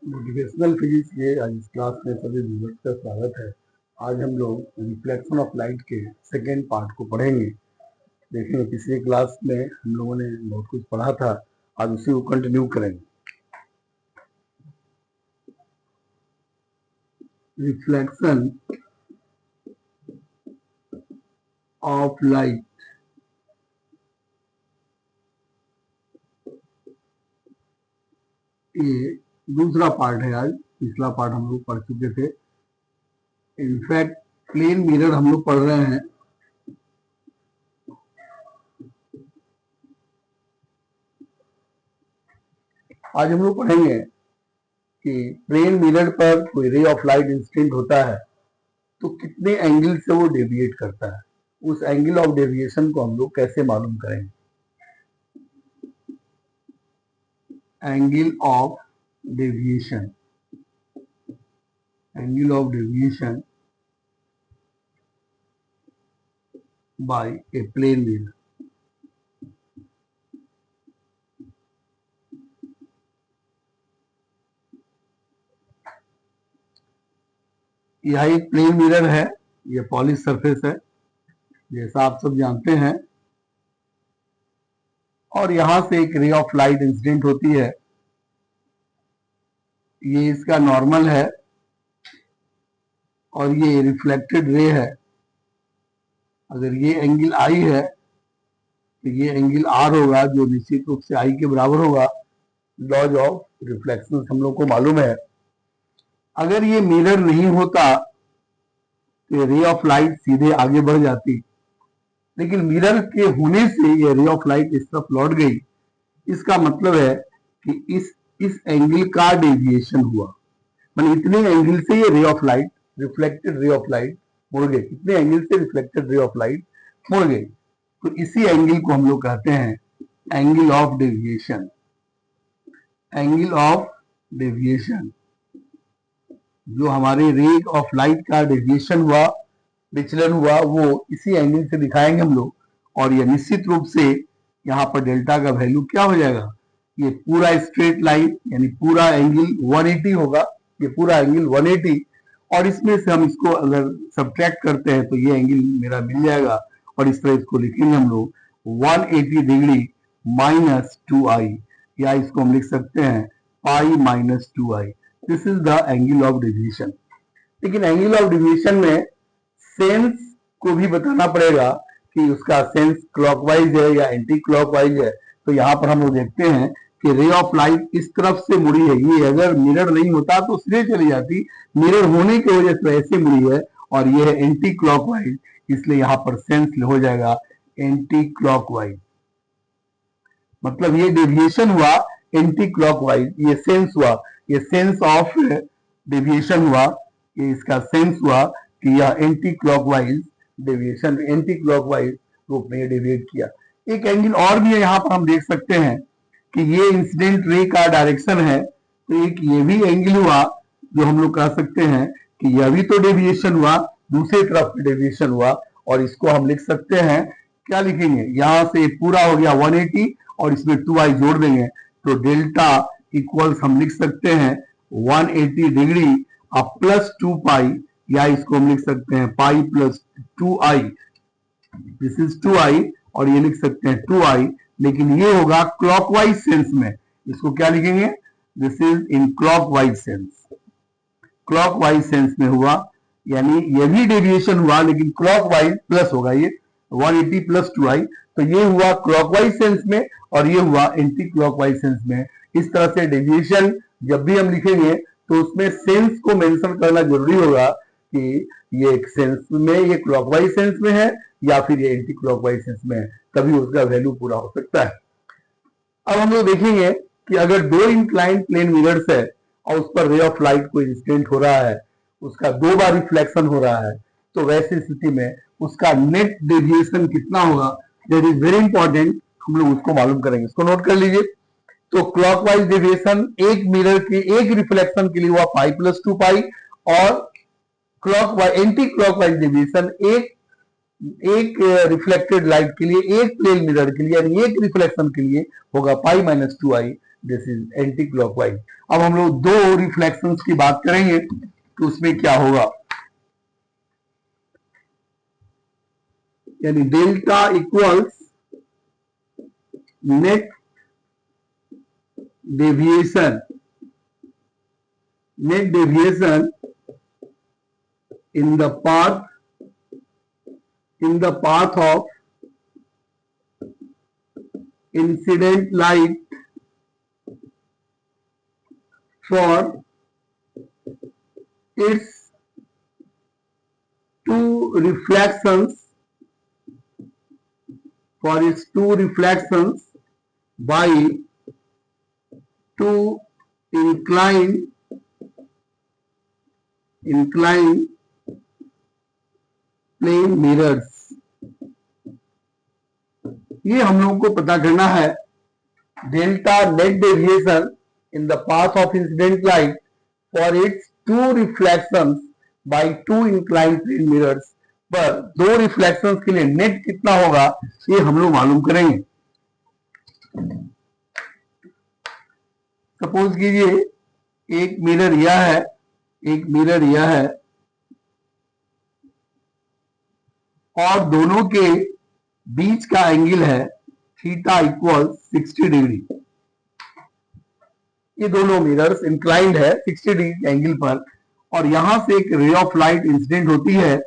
Motivational physics के आज इस क्लास में सभी व्यूअर्स का स्वागत है। आज हम लोग रिफ्लेक्शन ऑफ लाइट के सेकेंड पार्ट को पढ़ेंगे। देखेंगे पिछली क्लास में हम लोगों ने बहुत कुछ पढ़ा था, आज उसी को कंटिन्यू करेंगे। रिफ्लेक्शन ऑफ लाइट ये दूसरा पार्ट है। आज पिछला पार्ट हम लोग पढ़ चुके थे। इनफैक्ट प्लेन मिरर हम लोग पढ़ रहे हैं। आज हम लोग पढ़ेंगे कि प्लेन मिरर पर कोई रे ऑफ लाइट इंसिडेंट होता है तो कितने एंगल से वो डेविएट करता है, उस एंगल ऑफ डेविएशन को हम लोग कैसे मालूम करेंगे। Angle of deviation, angle of deviation by a plane mirror. यह एक प्लेन मिरर है, यह पॉलिश सरफेस है जैसा आप सब जानते हैं, और यहां से एक रे ऑफ लाइट इंसिडेंट होती है। ये इसका नॉर्मल है और ये रिफ्लेक्टेड रे है। अगर ये एंगल आई है तो ये एंगल आर होगा, जो निश्चित रूप से आई के बराबर होगा। लॉज ऑफ रिफ्लेक्शन हम लोग को मालूम है। अगर ये मिरर नहीं होता तो रे ऑफ लाइट सीधे आगे बढ़ जाती, लेकिन मिरर के होने से ये रे ऑफ लाइट इस तरफ लौट गई। इसका मतलब है कि इस एंगल का डेविएशन हुआ, मतलब इतने एंगल से ये ray of light, reflected ray of light मुड़ गई। कितने एंगल से रिफ्लेक्टेड रे ऑफ लाइट मुड़ गई, तो इसी एंगल को हम लोग कहते हैं angle of deviation. Angle of deviation, जो हमारे रे ऑफ लाइट का डेविएशन हुआ, विचलन हुआ, वो इसी एंगल से दिखाएंगे हम लोग। और ये निश्चित रूप से यहाँ पर डेल्टा का वैल्यू क्या हो जाएगा, ये पूरा स्ट्रेट लाइन यानी पूरा एंगल 180 होगा। ये पूरा एंगल 180, और इसमें से हम इसको अगर सब्ट्रैक्ट करते हैं तो ये एंगल मेरा मिल जाएगा। और इस तरह इसको लिखेंगे हम लोग 180 डिग्री माइनस 2i, या इसको हम लिख सकते हैं pi minus 2i। This is the angle of deviation. लेकिन एंगल ऑफ डेविएशन में सेंस को भी बताना पड़ेगा कि उसका सेंस क्लॉकवाइज है या एंटी क्लॉकवाइज है। तो यहाँ पर हम लोग देखते हैं कि रे ऑफ लाइट इस तरफ से मुड़ी है। ये अगर मिरर नहीं होता तो सीधे चली जाती, मिरर होने की वजह से ऐसे मुड़ी है, और ये है एंटी क्लॉकवाइज, इसलिए यहाँ पर सेंस हो जाएगा एंटी क्लॉकवाइज। मतलब ये डेविएशन हुआ एंटी क्लॉकवाइज, ये सेंस हुआ, ये सेंस ऑफ डेविएशन हुआ, ये इसका सेंस हुआ कि यह anti clockwise deviation, anti clockwise रूप में डेविएट किया। एक एंगल और भी है, यहाँ पर हम देख सकते हैं कि ये इंसिडेंट रे का डायरेक्शन है, तो एक ये भी एंगल हुआ जो हम लोग कह सकते हैं कि यह भी तो डेविएशन हुआ, दूसरी तरफ डेविएशन हुआ। और इसको हम लिख सकते हैं, क्या लिखेंगे, यहां से पूरा हो गया 180 और इसमें 2i जोड़ देंगे तो डेल्टा इक्वल्स हम लिख सकते हैं 180 डिग्री अब प्लस 2 पाई, या इसको हम लिख सकते हैं pi plus 2i। This is 2i और ये लिख सकते हैं 2i, लेकिन ये होगा क्लॉकवाइज सेंस में। इसको क्या लिखेंगे, this is in clockwise sense. Clockwise sense में हुआ, यानी ये भी डेविएशन हुआ लेकिन क्लॉकवाइज प्लस होगा, ये 180 प्लस 2i, तो ये हुआ क्लॉकवाइज सेंस में और ये हुआ एंटी क्लॉकवाइज सेंस में। इस तरह से डेविएशन जब भी हम लिखेंगे तो उसमें सेंस को मेंशन करना जरूरी होगा कि ये एक सेंस में, ये क्लॉकवाइज सेंस में है या फिर ये एंटी क्लॉकवाइज सेंस में है, तभी उसका वैल्यू पूरा हो सकता है। अब हम लोग देखेंगे कि अगर दो इंक्लाइंड प्लेन मिरर्स है और उस पर रे ऑफ लाइट कोई इंसिडेंट हो रहा है, उसका 2 बार रिफ्लेक्शन हो रहा है, तो वैसी स्थिति में उसका नेट डेविएशन कितना होगा, दैट इज वेरी इंपॉर्टेंट, हम लोग उसको मालूम करेंगे। इसको नोट कर लीजिए। तो क्लॉकवाइज डेविएशन एक मिरर के एक रिफ्लेक्शन के लिए हुआ पाई प्लस 2 पाई, और क्लॉकवाइज एंटी क्लॉकवाइज डेविएशन एक रिफ्लेक्टेड लाइट के लिए, एक प्लेन मिरर के लिए, यानी एक रिफ्लेक्शन के लिए होगा pi minus 2i। This is anti clockwise. अब हम लोग दो रिफ्लेक्शंस की बात करेंगे तो उसमें क्या होगा, यानी delta equals net deviation, net deviation in the path of incident light for its two reflections by two inclined plane mirrors. ये हम लोगों को पता करना है, delta net deviation in the path of incident light for its two reflections by two inclined plane mirrors, पर दो reflections के लिए नेट कितना होगा ये हम लोग मालूम करेंगे। सपोज कीजिए एक मिरर यह है, एक मिरर यह है, और दोनों के बीच का एंगल है थीटा इक्वल 60 डिग्री। ये दोनों मिरर्स इंक्लाइंड है 60 डिग्री एंगल पर, और यहां से एक रे ऑफ लाइट इंसिडेंट होती है।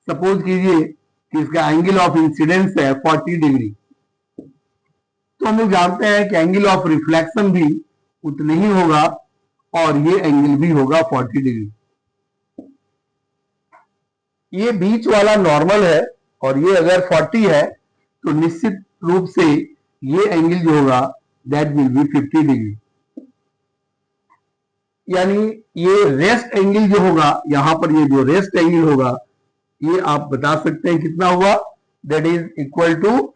सपोज कीजिए कि इसका एंगल ऑफ इंसिडेंस है 40 डिग्री, तो हम लोग जानते हैं कि एंगल ऑफ रिफ्लेक्शन भी उतने ही होगा और ये एंगल भी होगा 40 डिग्री। ये बीच वाला नॉर्मल है और ये अगर 40 है तो निश्चित रूप से ये एंगल जो होगा दैट विल बी 50 डिग्री। यानी ये रेस्ट एंगल जो होगा, यहां पर ये जो रेस्ट एंगल होगा ये आप बता सकते हैं कितना हुआ, दैट इज इक्वल टू,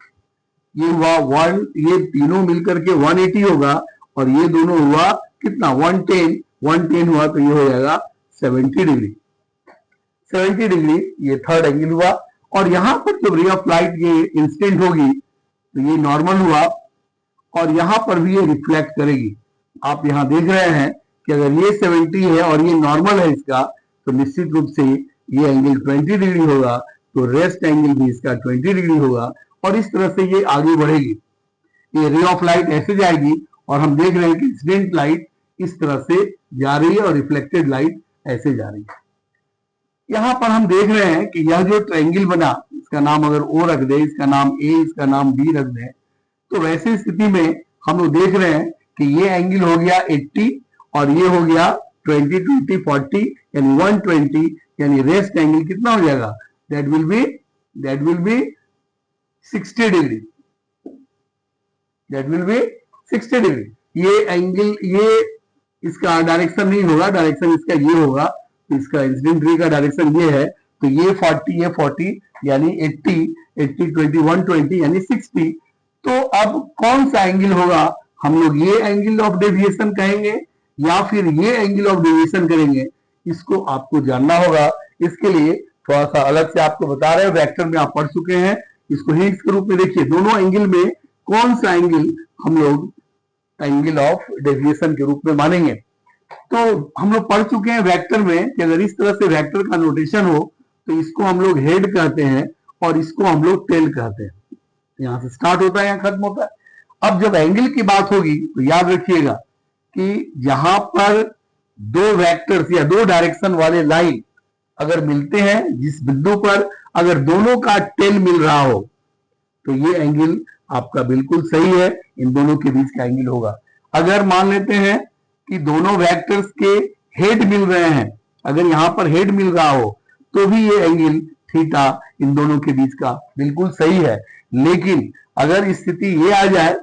ये हुआ 1, ये तीनों मिलकर के 180 होगा, और ये दोनों हुआ कितना 110 हुआ, तो ये हो जाएगा 70 डिग्री। 70 डिग्री ये थर्ड एंगल हुआ, और यहां पर जब रे ऑफ लाइट ये इंसिडेंट होगी तो ये नॉर्मल हुआ, और यहां पर भी ये रिफ्लेक्ट करेगी। आप यहां देख रहे हैं कि अगर ये 70 है और ये नॉर्मल है इसका, तो निश्चित रूप से ये एंगल 20 डिग्री होगा, तो रेस्ट एंगल भी इसका 20 डिग्री होगा, और इस तरह से ये आगे बढ़ेगी। ये रे ऑफ लाइट ऐसे जाएगी, और हम देख रहे हैं कि इंसिडेंट लाइट इस तरह से जा रही है और रिफ्लेक्टेड लाइट ऐसे जा रही है। यहां पर हम देख रहे हैं कि यह जो ट्रायंगल बना, इसका नाम अगर ओ रख दे, इसका नाम ए, इसका नाम बी रख दे, तो वैसी स्थिति में हम लोग देख रहे हैं कि ये एंगल हो गया 80 और ये हो गया 20, 20, 40 यानी 120, यानी रेस्ट एंगल कितना हो जाएगा, that will be 60 degree, that will be 60 degree. ये एंगल, ये इसका डायरेक्शन नहीं होगा, डायरेक्शन इसका ये होगा, इसका इंसिडेंट रे का डायरेक्शन ये है, तो ये 40 यानी 80, 20, 120 यानी 60। तो अब कौन सा एंगल होगा, हम लोग ये एंगल ऑफ डेविएशन कहेंगे या फिर ये एंगल ऑफ डेविएशन करेंगे, इसको आपको जानना होगा। इसके लिए थोड़ा सा अलग से आपको बता रहे हैं, वेक्टर में आप पढ़ चुके हैं, इसको हिंट्स के रूप में देखिए, दोनों एंगल में कौन सा एंगल हम लोग एंगल ऑफ डेविएशन के रूप में मानेंगे। तो हम लोग पढ़ चुके हैं वेक्टर में कि अगर इस तरह से वेक्टर का नोटेशन हो तो इसको हम लोग हेड कहते हैं और इसको हम लोग टेल कहते हैं। यहां से स्टार्ट होता है, यहां खत्म होता है। अब जब एंगल की बात होगी तो याद रखिएगा कि जहां पर दो वेक्टर्स या दो डायरेक्शन वाले लाइन अगर मिलते हैं, जिस बिंदु पर अगर दोनों का टेल मिल रहा हो तो ये एंगल आपका बिल्कुल सही है, इन दोनों के बीच का एंगल होगा। अगर मान लेते हैं कि दोनों वेक्टर्स के हेड मिल रहे हैं, अगर यहां पर हेड मिल रहा हो तो भी ये एंगल थीटा इन दोनों के बीच का बिल्कुल सही है। लेकिन अगर स्थिति ये आ जाए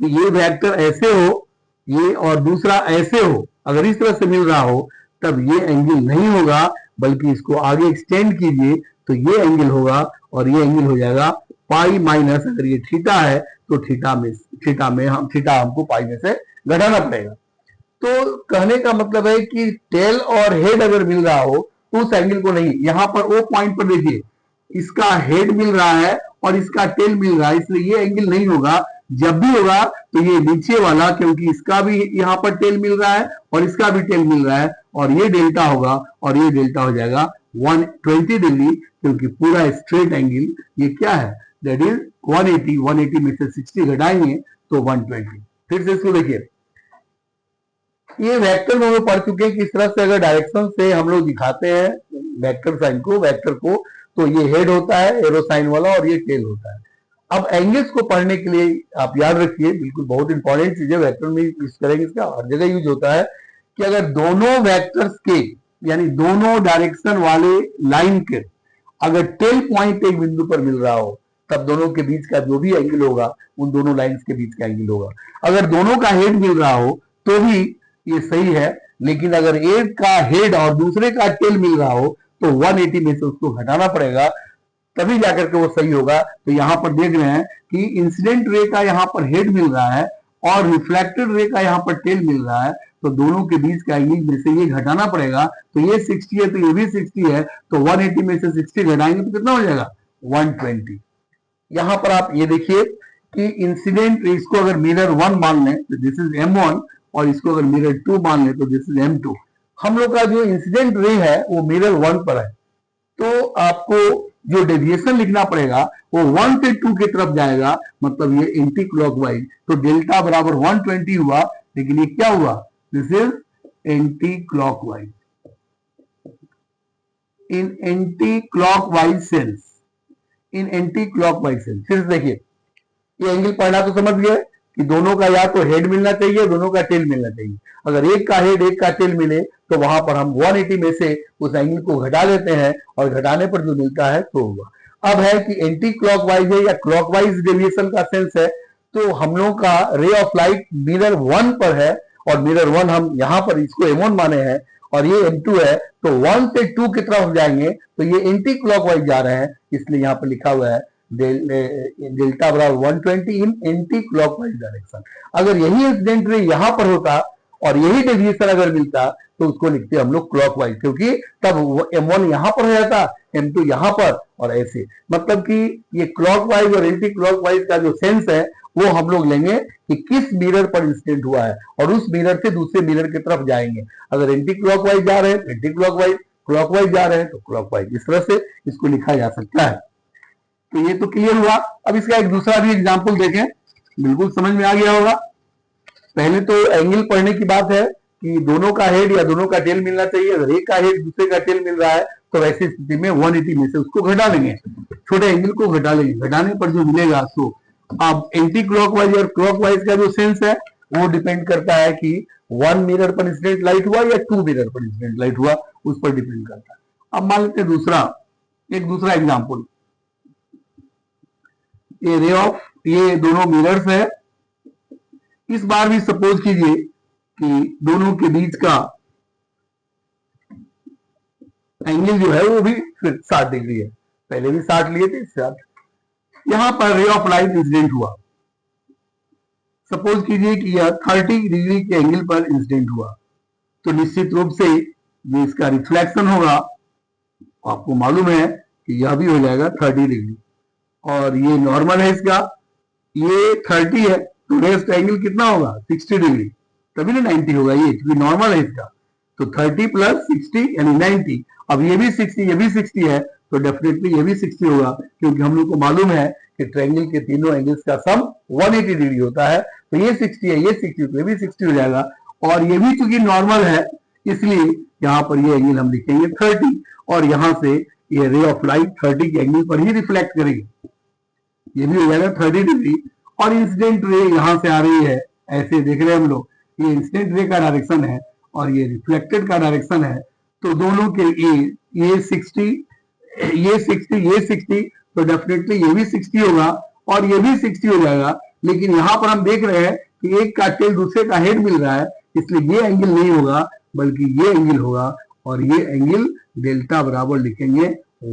कि ये वेक्टर ऐसे हो, ये और दूसरा ऐसे हो, अगर इस तरह से मिल रहा हो, तब ये एंगल नहीं होगा, बल्कि इसको आगे एक्सटेंड कीजिए तो ये एंगल होगा, और ये एंगल हो जाएगा पाई माइनस, अगर ये थीटा है तो थीटा हमको पाई में से घटाना पड़ेगा। तो कहने का मतलब है कि टेल और हेड अगर मिल रहा हो तो उस एंगल को नहीं, यहां पर ओ पॉइंट पर देखिए, इसका हेड मिल रहा है और इसका टेल मिल रहा है, इसलिए ये एंगल नहीं होगा, जब भी होगा तो ये नीचे वाला, क्योंकि इसका भी यहाँ पर टेल मिल रहा है और इसका भी टेल मिल रहा है, और ये डेल्टा होगा और ये डेल्टा हो जाएगा 120 डिग्री, क्योंकि पूरा स्ट्रेट एंगल ये क्या है, दैट इज 180 में से 60 घटाएंगे तो 120। फिर से इसको देखिए, ये वेक्टर में पढ़ चुके हैं किस तरह से अगर डायरेक्शन से हम लोग दिखाते हैं वेक्टर साइन को, वेक्टर को, तो ये हेड होता है एरो साइन वाला और ये टेल होता है। अब एंगल्स को पढ़ने के लिए आप याद रखिए, बिल्कुल बहुत इंपॉर्टेंट चीज है, वेक्टर में यूज करेंगे, इसका हर जगह यूज होता है कि अगर दोनों वेक्टर्स के यानी दोनों डायरेक्शन वाले लाइन के अगर टेल पॉइंट एक बिंदु पर मिल रहा हो, तब दोनों के बीच का जो भी एंगल होगा उन दोनों लाइंस के बीच का एंगल होगा। अगर दोनों का हेड मिल रहा हो तो भी ये सही है, लेकिन अगर एक का हेड और दूसरे का टेल मिल रहा हो तो 180 में से उसको घटाना पड़ेगा, तभी जाकर के वो सही होगा। तो यहाँ पर देख रहे हैं कि इंसिडेंट रे का यहाँ पर हेड मिल रहा है और रिफ्लेक्टेड रे का यहाँ पर टेल मिल रहा है, तो दोनों के बीच का एंगल में से ये घटाना पड़ेगा। तो ये 60 है तो ये भी 60 है, तो 180 में से 60 घटाएंगे तो कितना हो जाएगा 120। यहाँ पर आप ये देखिए कि इंसिडेंट रे, इसको अगर मिरर 1 मान लें तो दिस इज M1, और इसको अगर मिरर 2 मान लें तो दिस इज M2। हम लोग का जो इंसिडेंट रे है वो मिरर 1 पर है, तो आपको जो डेविएशन लिखना पड़ेगा वो 1 से 2 की तरफ जाएगा, मतलब ये एंटी क्लॉकवाइज। तो डेल्टा बराबर 120 हुआ, लेकिन ये क्या हुआ, this is anti clockwise, in anti clockwise sense, in anti clockwise sense. फिर देखिए, ये एंगल पढ़ना तो समझ गए कि दोनों का या तो हेड मिलना चाहिए, दोनों का टेल मिलना चाहिए। अगर एक का हेड एक का टेल मिले तो वहां पर हम 180 में से उस एंगल को घटा लेते हैं, और घटाने पर जो मिलता है तो होगा। अब है कि एंटी क्लॉकवाइज है या क्लॉकवाइज डेविएशन का सेंस है, तो हम लोग का रे ऑफ लाइट मिरर 1 पर है, और मिरर 1 हम यहाँ पर इसको M1 माने हैं और ये M2 है, तो 1 से 2 की तरफ जाएंगे तो ये एंटी क्लॉकवाइज जा रहे हैं, इसलिए यहाँ पर लिखा हुआ है डेल्टा बराबर 120 इन एंटी क्लॉकवाइज डायरेक्शन। अगर यही इंसिडेंट रे यहाँ पर होता और यही डेविएशन अगर मिलता तो उसको लिखते हम लोग क्लॉकवाइज, क्योंकि तब M1 यहाँ पर हो जाता, M2 यहाँ पर, और ऐसे। मतलब कि ये क्लॉकवाइज और एंटी क्लॉकवाइज का जो सेंस है वो हम लोग लेंगे कि किस मिरर पर इंसिडेंट हुआ है, और उस मिरर से दूसरे मिरर की तरफ जाएंगे। अगर एंटी क्लॉकवाइज जा रहे हैं तो एंटी क्लॉकवाइज, क्लॉकवाइज जा रहे हैं तो क्लॉकवाइज, इस तरह से इसको लिखा जा सकता है। तो ये तो क्लियर हुआ। अब इसका एक दूसरा भी एग्जाम्पल देखें, बिल्कुल समझ में आ गया होगा। पहले तो एंगल पढ़ने की बात है कि दोनों का हेड या दोनों का टेल मिलना चाहिए। अगर एक का हेड दूसरे का टेल मिल रहा है तो वैसी स्थिति में 180 में से उसको घटा लेंगे, छोटे एंगल को घटा लेंगे, घटाने पर जो मिलेगा सो। अब एंटी क्लॉकवाइज और क्लॉकवाइज का जो सेंस है वो डिपेंड करता है कि 1 मिरर पर इंसिडेंट लाइट हुआ या 2 मिरर पर इंसिडेंट लाइट हुआ, उस पर डिपेंड करता है। अब मान लेते हैं एक दूसरा एग्जाम्पल, ये रे ऑफ, ये दोनों मिरर्स है। इस बार भी सपोज कीजिए कि दोनों के बीच का एंगल जो है वो भी फिर 60 डिग्री है, पहले भी 60 लिए थे, 60। यहां पर रे ऑफ लाइट इंसिडेंट हुआ, सपोज कीजिए कि यह 30 डिग्री के एंगल पर इंसिडेंट हुआ, तो निश्चित रूप से जो इसका रिफ्लेक्शन होगा, आपको मालूम है कि यह भी हो जाएगा 30 डिग्री, और ये नॉर्मल है इसका, ये 30 है तो रेस्ट एंगल कितना होगा 60 डिग्री, तभी ना 90 होगा ये, क्योंकि नॉर्मल है इसका। तो 30 प्लस 60 यानी 90। अब ये भी 60 ये भी 60 है तो डेफिनेटली ये भी 60 होगा, क्योंकि हम लोग को मालूम है कि ट्रायंगल के तीनों एंगल्स का सम 180 डिग्री होता है। तो ये 60 है, ये 60 तो ये भी 60 हो जाएगा, और ये भी चूंकि नॉर्मल है इसलिए यहाँ पर ये एंगल हम लिखेंगे 30, और यहाँ से ये रे ऑफ लाइट 30 के एंगल पर ही रिफ्लेक्ट करेगी, ये भी हो जाएगा 30 डिग्री। और इंसिडेंट रे यहाँ से आ रही है, ऐसे देख रहे हैं हम लोग, ये इंसिडेंट रे का डायरेक्शन है और ये रिफ्लेक्टेड का डायरेक्शन है, तो दोनों के ये 60 ये 60 तो डेफिनेटली ये भी 60 होगा और ये भी 60 हो जाएगा। लेकिन यहाँ पर हम देख रहे हैं कि एक का टेल दूसरे का हेड मिल रहा है, इसलिए ये एंगल नहीं होगा बल्कि ये एंगल होगा, और ये एंगल डेल्टा बराबर लिखेंगे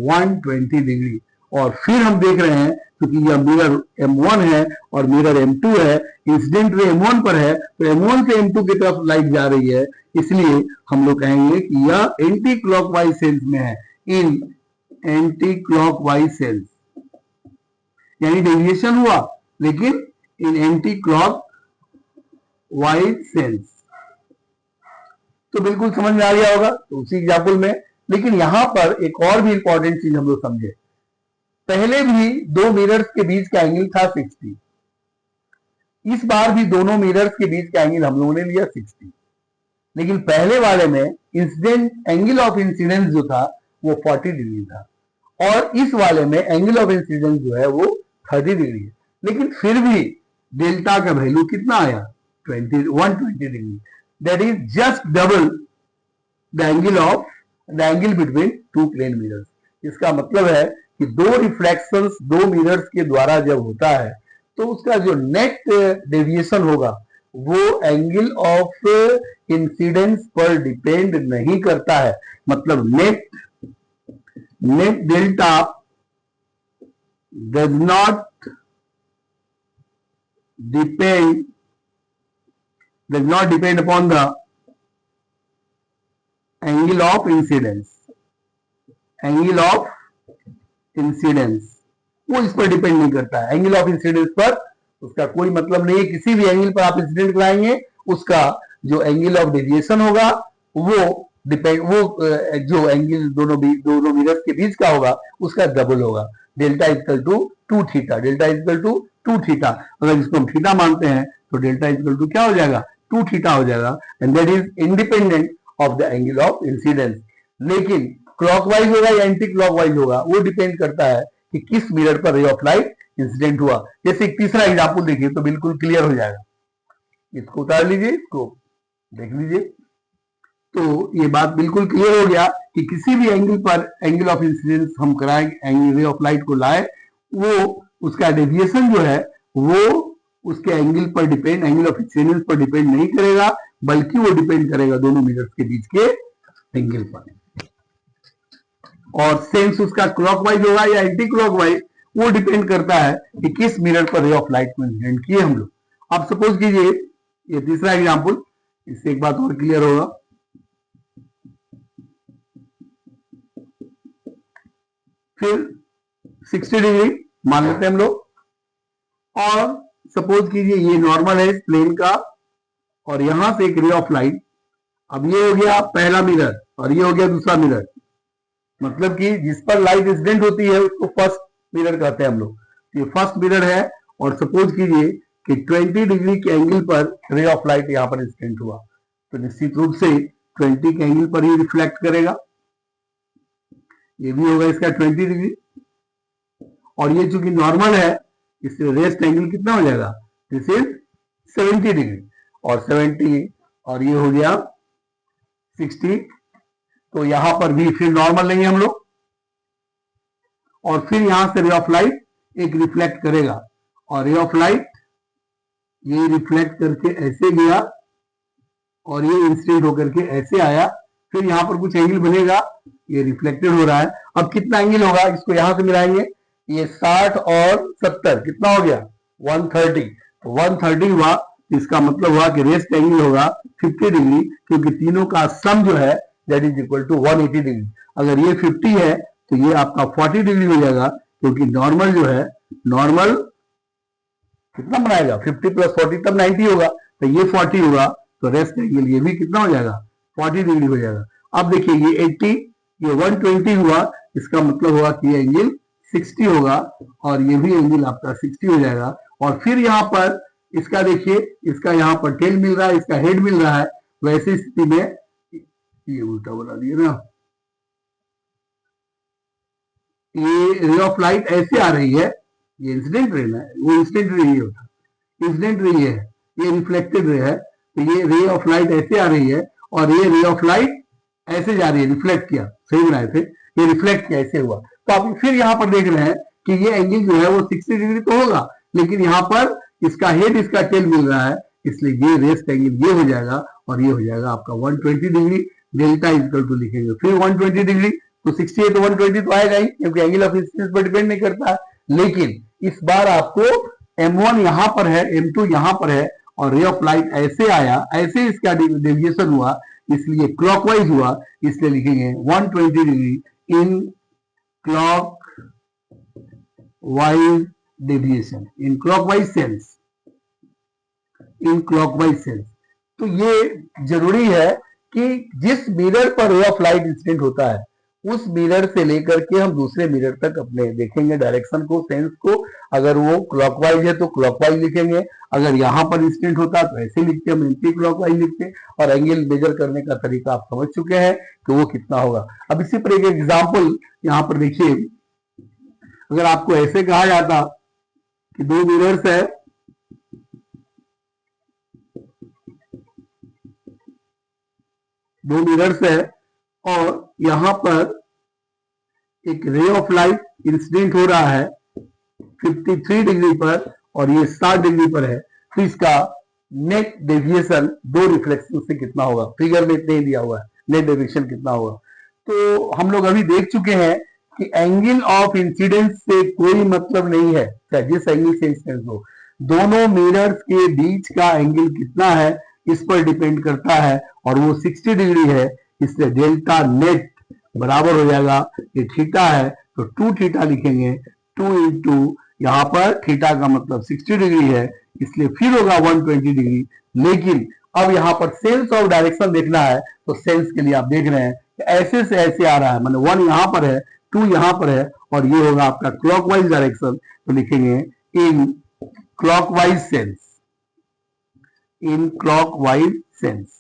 120 डिग्री। और फिर हम देख रहे हैं क्योंकि यह मिरर M1 है और मिरर M2 है, इंसिडेंट रे M1 पर है तो M1 से M2 की तरफ लाइट जा रही है, इसलिए हम लोग कहेंगे कि यह एंटी क्लॉकवाइज सेंस में है, इन एंटी क्लॉकवाइज सेंस, यानी डेविएशन हुआ लेकिन इन एंटी क्लॉक वाइज सेंस। तो बिल्कुल समझ में आ गया होगा तो उसी एग्जाम्पल में। लेकिन यहां पर एक और भी इंपॉर्टेंट चीज हम लोग समझे, पहले भी दो मिरर्स के बीच का एंगल था 60, इस बार भी दोनों मिरर्स के बीच का एंगल हम लोगों ने लिया 60, लेकिन पहले वाले में इंसिडेंट एंगल ऑफ इंसिडेंस जो था वो 40 डिग्री था, और इस वाले में एंगल ऑफ इंसिडेंस जो है वो 30 डिग्री है। लेकिन फिर भी डेल्टा का वैल्यू कितना आया, 120 degree. That is just double the angle between two plane mirrors. इसका मतलब है कि दो रिफ्लेक्शंस दो मिरर्स के द्वारा जब होता है तो उसका जो नेट डेविएशन होगा वो एंगल ऑफ इंसिडेंस पर डिपेंड नहीं करता है। मतलब net delta does not depend upon the angle of incidence. वो इस पर डिपेंड नहीं करता है। एंगल ऑफ इंसिडेंस पर उसका कोई मतलब नहीं है। किसी भी एंगल पर आप इंसिडेंट लाएंगे उसका जो एंगल ऑफ डेविएशन होगा वो जो एंगल दोनों मिरर्स के बीच का होगा उसका डबल होगा। Delta equal to 2 theta. Delta equal to 2 theta. अगर इसको हम थीटा मानते हैं तो डेल्टा इक्वल टू क्या हो जाएगा, 2 थीटा हो जाएगा। And that is independent of the angle of incidence. लेकिन क्लॉकवाइज होगा या एंटी क्लॉकवाइज होगा वो डिपेंड करता है कि किस मिरर पर रे ऑफ लाइट इंसिडेंट हुआ। जैसे एक तीसरा एग्जाम्पल देखिए तो बिल्कुल क्लियर हो जाएगा। इसको उतार लीजिए, इसको देख लीजिए तो ये बात बिल्कुल क्लियर हो गया कि किसी भी एंगल पर एंगल ऑफ इंसिडेंस हम कराएं, एंगल रे ऑफ लाइट को लाए, वो उसका डेविएशन जो है वो उसके एंगल पर डिपेंड, एंगल ऑफ इंसिडेंस पर डिपेंड नहीं करेगा, बल्कि वो डिपेंड करेगा दोनों मिरर्स के बीच के एंगल पर। और सेंस उसका क्लॉकवाइज होगा या एंटी क्लॉकवाइज वो डिपेंड करता है कि किस मिरर पर रे ऑफ लाइट को इंसिडेंट किए हम लोग। अब सपोज कीजिए ये तीसरा एग्जांपल, इससे एक बात और क्लियर होगा। फिर 60 डिग्री मान लेते हैं हम लोग, और सपोज कीजिए ये नॉर्मल है इस प्लेन का, और यहां से एक रे ऑफ लाइट, अब ये हो गया पहला मिरर और ये हो गया दूसरा मिरर, मतलब कि जिस पर लाइट इंसिडेंट होती है उसको फर्स्ट मिरर कहते हैं हम लोग। ये फर्स्ट मिरर है और सपोज कीजिए कि 20 डिग्री के एंगल पर रे ऑफ लाइट यहां पर इंसिडेंट हुआ, तो निश्चित रूप से 20 के एंगल पर ही रिफ्लेक्ट करेगा। ये भी होगा इसका 20 डिग्री, और ये चूंकि नॉर्मल है इससे रेस्ट एंगल कितना हो जाएगा, दिस इज 70 डिग्री, और 70 और ये हो गया 60। तो यहां पर भी फिर नॉर्मल लेंगे हम लोग, और फिर यहां से रे ऑफ लाइट एक रिफ्लेक्ट करेगा, और रे ऑफ लाइट ये रिफ्लेक्ट करके ऐसे गया और ये इंसिडेंट होकर के ऐसे आया, फिर यहां पर कुछ एंगल बनेगा, ये रिफ्लेक्टेड हो रहा है। अब कितना एंगल होगा, इसको यहां से मिलाएंगे, ये 60 और 70 कितना हो गया 130, तो 130 हुआ। इसका मतलब हुआ कि रेस्ट एंगल होगा 50 डिग्री, क्योंकि तीनों का सम जो है that is equal to 180 degree. अगर ये 50 है तो ये आपका 40 डिग्री हो जाएगा, क्योंकि नॉर्मल जो है, नॉर्मल कितना बनाएगा 50 प्लस 40 तब 90 होगा, तो ये 40 होगा, तो रेस्ट एंगल ये भी कितना हो जाएगा 40 डिग्री हो जाएगा। अब देखिए ये 80 ये 120 हुआ, इसका मतलब हुआ कि ये एंगल 60 होगा, और ये भी एंगल आपका 60 हो जाएगा। और फिर यहाँ पर इसका देखिए, इसका यहाँ पर टेल मिल रहा है, इसका हेड मिल रहा है, वैसी स्थिति में ये उल्टा बना दिया ना, ये रे ऑफ लाइट ऐसे आ रही है, ये इंसिडेंट रे है, वो इंसिडेंट रे ही होता, इंसिडेंट रे है, ये रिफ्लेक्टेड रे है, तो ये रे ऑफ लाइट ऐसे आ रही है, और ये रे ऑफ लाइट ऐसे जा रही है, रिफ्लेक्ट किया, सही बनाए थे, ये रिफ्लेक्ट किया ऐसे हुआ। तो आप फिर यहाँ पर देख रहे हैं कि ये एंगल जो है वो 60 डिग्री तो होगा, लेकिन यहाँ पर इसका हेड इसका टेल मिल रहा है, इसलिए ये रेस्ट एंगल ये हो जाएगा, और ये हो जाएगा आपका 120 डिग्री। डेल्टा इक्वल टू लिखेंगे फिर 120 डिग्री, तो 60 है तो 120 तो आएगा ही, क्योंकि एंगल ऑफ इंसिडेंस पर डिपेंड नहीं करता है। लेकिन इस बार आपको M1 यहाँ पर है, M2 यहाँ पर है, और रे ऑफ लाइट ऐसे आया, ऐसे इसका डेविएशन हुआ, इसलिए क्लॉकवाइज हुआ, इसलिए लिखेंगे 120 degree in clock wise deviation, in clockwise sense. In clockwise sense. तो ये जरूरी है कि जिस मिरर पर रे ऑफ लाइट इंसिडेंट होता है उस मिरर से लेकर के हम दूसरे मिरर तक अपने देखेंगे डायरेक्शन को, सेंस को। अगर वो क्लॉकवाइज है तो क्लॉकवाइज लिखेंगे, अगर यहाँ पर इंसिडेंट होता है तो ऐसे लिखते हैं, हम एंटी क्लॉकवाइज लिखते हैं। और एंगल मेजर करने का तरीका आप समझ चुके हैं कि वो कितना होगा। अब इसी पर एक एग्जाम्पल यहाँ पर देखिए, अगर आपको ऐसे कहा जाता कि दो मिरर्स है, दो मिरर्स है और यहां पर एक रे ऑफ लाइट इंसिडेंट हो रहा है 53 डिग्री पर और ये 60 डिग्री पर है, तो इसका नेट डेविएशन दो रिफ्लेक्शन से कितना होगा। फिगर में इतने दिया हुआ है, नेट डेविएशन कितना होगा। तो हम लोग अभी देख चुके हैं कि एंगल ऑफ इंसिडेंस से कोई मतलब नहीं है, चाहे जिस एंगल से इंसिडेंस हो, दोनों मिरर्स के बीच का एंगल कितना है इस पर डिपेंड करता है और वो 60 डिग्री है, इसलिए डेल्टा नेट बराबर हो जाएगा, ये थीटा है तो 2 थीटा लिखेंगे, 2 इंटू यहाँ पर थीटा का मतलब 60 डिग्री है इसलिए फिर होगा 120 डिग्री। लेकिन अब यहाँ पर सेंस ऑफ डायरेक्शन देखना है, तो सेंस के लिए आप देख रहे हैं ऐसे से ऐसे आ रहा है, मतलब 1 यहाँ पर है, 2 यहाँ पर है और ये होगा आपका क्लॉकवाइज डायरेक्शन, तो लिखेंगे in clockwise sense, in clockwise sense.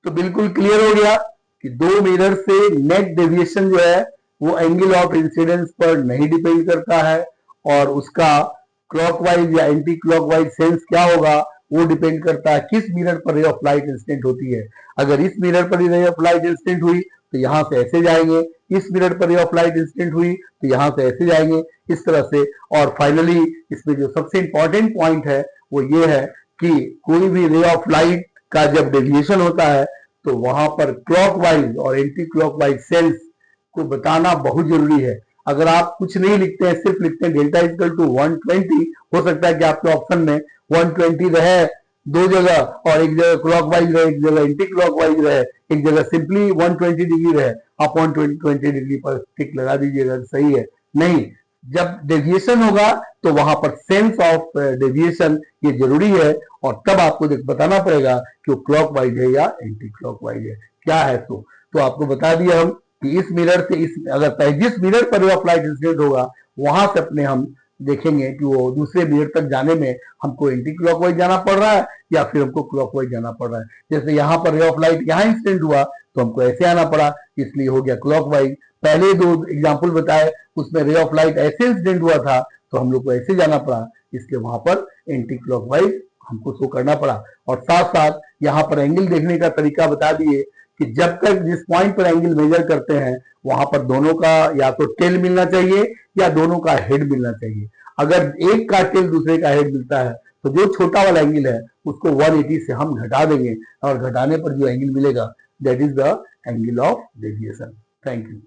तो बिल्कुल क्लियर हो गया कि दो मिरर से नेट डेविएशन जो है वो एंगल ऑफ इंसिडेंस पर नहीं डिपेंड करता है और उसका क्लॉकवाइज या एंटी क्लॉकवाइज सेंस क्या होगा वो डिपेंड करता है किस मिरर पर रे ऑफ लाइट इंसिडेंट होती है। अगर इस मिरर पर रे ऑफ लाइट इंसिडेंट हुई तो यहां से ऐसे जाएंगे, इस मिरर पर रे ऑफ लाइट इंसिडेंट हुई तो यहां से ऐसे जाएंगे, इस तरह से। और फाइनली इसमें जो सबसे इंपॉर्टेंट पॉइंट है वो ये है कि कोई भी रे ऑफ लाइट का जब डेविएशन होता है तो वहां पर क्लॉकवाइज और एंटी क्लॉकवाइज सेंस को बताना बहुत जरूरी है। अगर आप कुछ नहीं लिखते हैं, सिर्फ लिखते हैं डेल्टा इक्वल टू 120, हो सकता है कि आपके ऑप्शन में 120 रहे दो जगह और एक जगह क्लॉकवाइज रहे, एक जगह एंटी क्लॉकवाइज रहे, एक जगह सिंपली 120 डिग्री रहे। आप 120 डिग्री पर टिक लगा दीजिएगा, सही है। नहीं, जब डेविएशन होगा तो वहां पर सेंस ऑफ डेविएशन ये जरूरी है और तब आपको बताना पड़ेगा कि वो क्लॉकवाइज है या एंटी क्लॉकवाइज है, क्या है। तो आपको बता दिया हम कि इस मिरर से इस, अगर जिस मिरर पर रे ऑफ लाइट इंसिडेंट होगा वहां से अपने हम देखेंगे कि वो दूसरे मिरर तक जाने में हमको एंटी क्लॉकवाइज जाना पड़ रहा है या फिर हमको क्लॉकवाइज जाना पड़ रहा है। जैसे यहाँ पर रे ऑफ लाइट यहाँ इंसिडेंट हुआ तो हमको ऐसे आना पड़ा, इसलिए हो गया क्लॉकवाइज। पहले दो एग्जाम्पल बताए उसमें रे ऑफ लाइट ऐसे इंसिडेंट हुआ था तो हम लोग को ऐसे जाना पड़ा, इसलिए वहां पर एंटी क्लॉकवाइज हमको शो करना पड़ा। और साथ साथ यहाँ पर एंगल देखने का तरीका बता दिए कि जब तक जिस पॉइंट पर एंगल मेजर करते हैं वहां पर दोनों का या तो टेल मिलना चाहिए या दोनों का हेड मिलना चाहिए। अगर एक का टेल दूसरे का हेड मिलता है तो जो छोटा वाला एंगल है उसको 180 से हम घटा देंगे और घटाने पर जो एंगल मिलेगा that is the angle of deviation. Thank you.